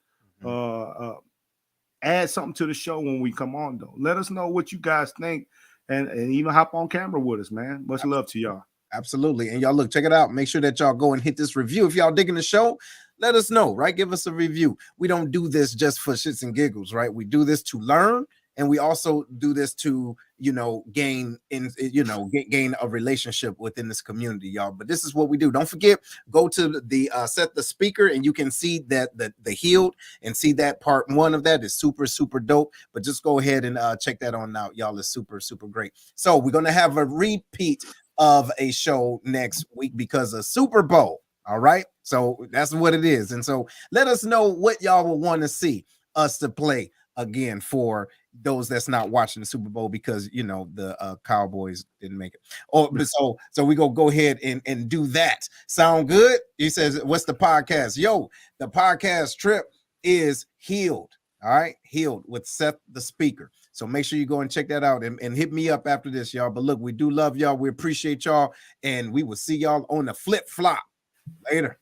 Add something to the show when we come on, though. Let us know what you guys think, and even hop on camera with us, man. Much love to y'all. Absolutely. And y'all, look, check it out. Make sure that y'all go and hit this review. If y'all digging the show, let us know, right? Give us a review. We don't do this just for shits and giggles, right? We do this to learn, and we also do this to, gain a relationship within this community, y'all. But this is what we do. Don't forget, go to the set the speaker, and you can see that the healed, and see that part 1 of that is super, super dope. But just go ahead and check that on out, y'all. It's super, super great. So we're gonna have a repeat of a show next week because of Super Bowl. All right. So that's what it is. And so let us know what y'all will want to see us to play again for those that's not watching the Super Bowl because the Cowboys didn't make it. So we go ahead and do that. Sound good? He says, what's the podcast? Yo, the podcast trip is Healed. All right, Healed with Seth the Speaker. So make sure you go and check that out and hit me up after this, y'all. But look, we do love y'all. We appreciate y'all. And we will see y'all on the flip flop. Later.